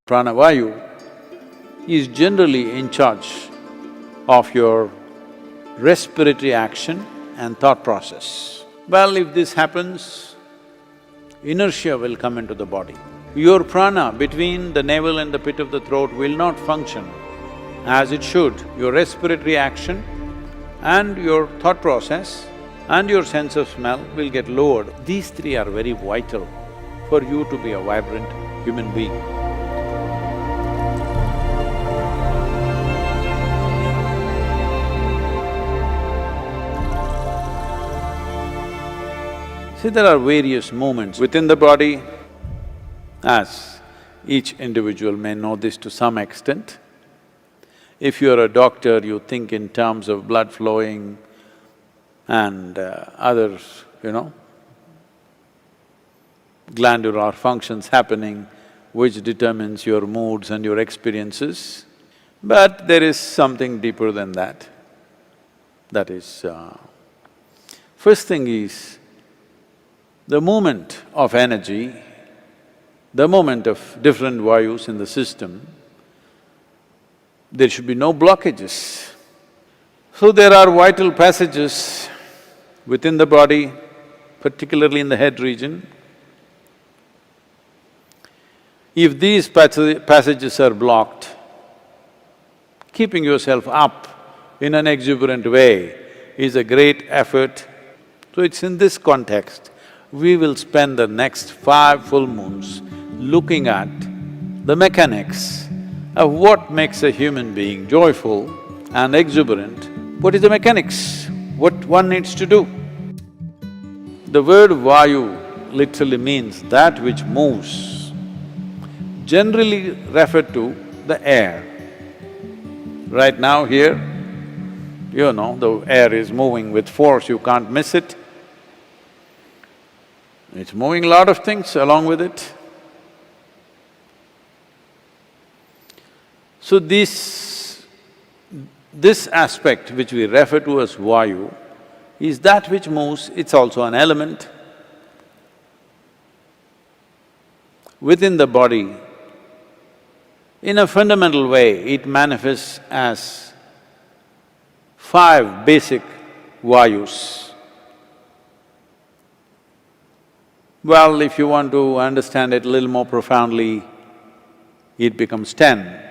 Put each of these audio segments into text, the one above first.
Pranavayu is generally in charge of your respiratory action and thought process. Well, if this happens, inertia will come into the body. Your prana between the navel and the pit of the throat will not function as it should. Your respiratory action and your thought process and your sense of smell will get lowered. These three are very vital for you to be a vibrant human being. See, there are various movements within the body, as each individual may know this to some extent. If you're a doctor, you think in terms of blood flowing and others, glandular functions happening, which determines your moods and your experiences. But there is something deeper than that. That is, first thing is, the movement of energy, the movement of different vayus in the system, there should be no blockages. So there are vital passages within the body, particularly in the head region. If these passages are blocked, keeping yourself up in an exuberant way is a great effort. So it's in this context we will spend the next 5 full moons looking at the mechanics of what makes a human being joyful and exuberant. What is the mechanics? What one needs to do? The word vayu literally means that which moves, generally referred to the air. Right now here, the air is moving with force, you can't miss it. It's moving a lot of things along with it. So this aspect which we refer to as vayu is that which moves, it's also an element. Within the body, in a fundamental way, it manifests as 5 basic vayus. Well, if you want to understand it a little more profoundly, it becomes 10.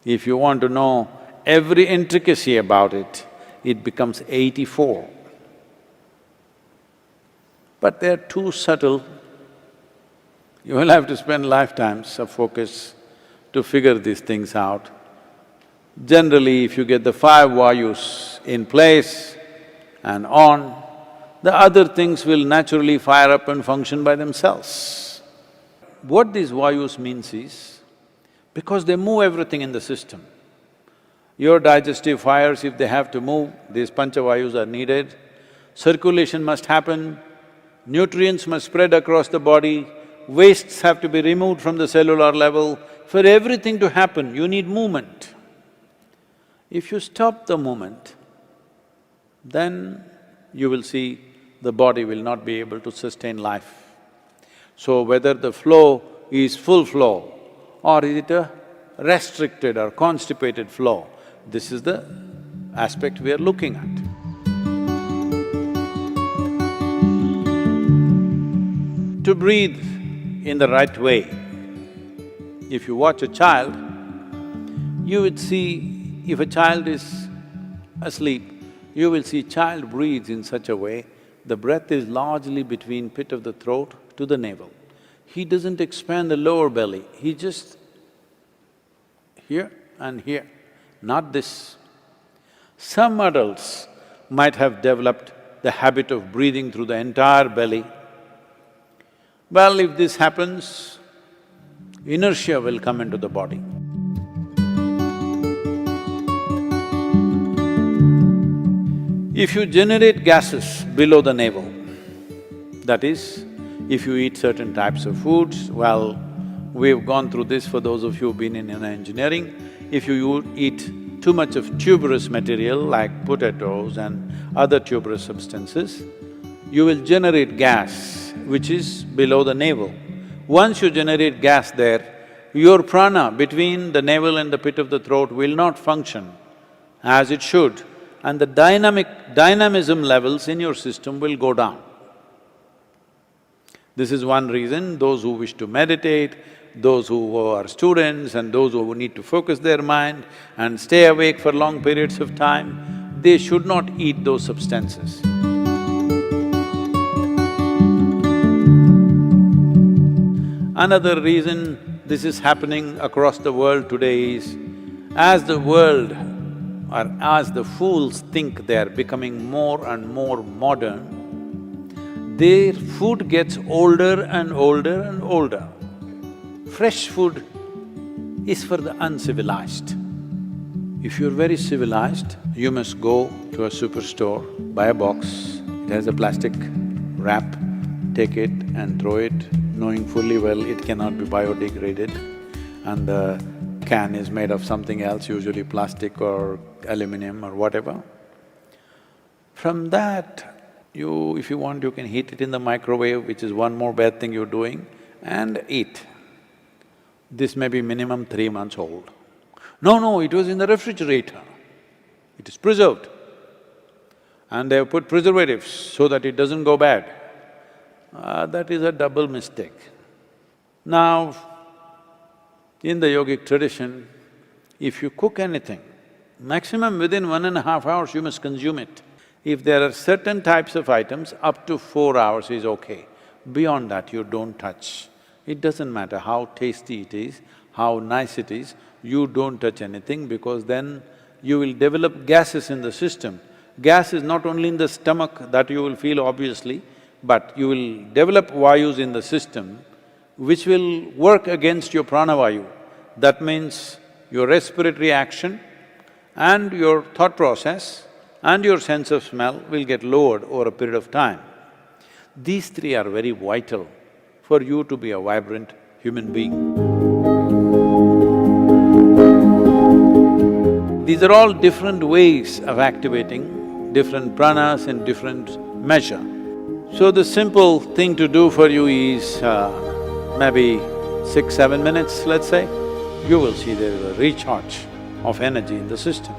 If you want to know every intricacy about it, it becomes 84. But they're too subtle. You will have to spend lifetimes of focus to figure these things out. Generally, if you get the 5 vayus in place and on, the other things will naturally fire up and function by themselves. What these vayus means is, because they move everything in the system. Your digestive fires, if they have to move, these panchavayus are needed. Circulation must happen, nutrients must spread across the body, wastes have to be removed from the cellular level. For everything to happen, you need movement. If you stop the movement, then you will see the body will not be able to sustain life. So whether the flow is full flow or is it a restricted or constipated flow, this is the aspect we are looking at. To breathe in the right way, if you watch a child, you would see if a child is asleep, you will see child breathes in such a way, the breath is largely between pit of the throat to the navel. He doesn't expand the lower belly, he just here and here, not this. Some adults might have developed the habit of breathing through the entire belly. Well, if this happens, inertia will come into the body. If you generate gases below the navel, that is, if you eat certain types of foods, well, we've gone through this for those of you who've been in engineering. If you eat too much of tuberous material like potatoes and other tuberous substances, you will generate gas which is below the navel. Once you generate gas there, your prana between the navel and the pit of the throat will not function as it should, and the dynamism levels in your system will go down. This is one reason those who wish to meditate, those who are students and those who need to focus their mind and stay awake for long periods of time, they should not eat those substances. Another reason this is happening across the world today is, as the world or as the fools think they are becoming more and more modern, their food gets older and older and older. Fresh food is for the uncivilized. If you're very civilized, you must go to a superstore, buy a box, it has a plastic wrap, take it and throw it, knowing fully well it cannot be biodegraded, and the can is made of something else, usually plastic or aluminum or whatever. From that, if you want, you can heat it in the microwave, which is one more bad thing you're doing, and eat. This may be minimum 3 months old. No, it was in the refrigerator. It is preserved. And they have put preservatives so that it doesn't go bad. That is a double mistake. Now, in the yogic tradition, if you cook anything, maximum within 1.5 hours you must consume it. If there are certain types of items, up to 4 hours is okay. Beyond that, you don't touch. It doesn't matter how tasty it is, how nice it is, you don't touch anything because then you will develop gases in the system. Gas is not only in the stomach that you will feel obviously, but you will develop vayus in the system which will work against your pranavayu. That means your respiratory action and your thought process and your sense of smell will get lowered over a period of time. These three are very vital for you to be a vibrant human being. These are all different ways of activating different pranas in different measure. So the simple thing to do for you is maybe 6–7 minutes, let's say, you will see there is a recharge of energy in the system.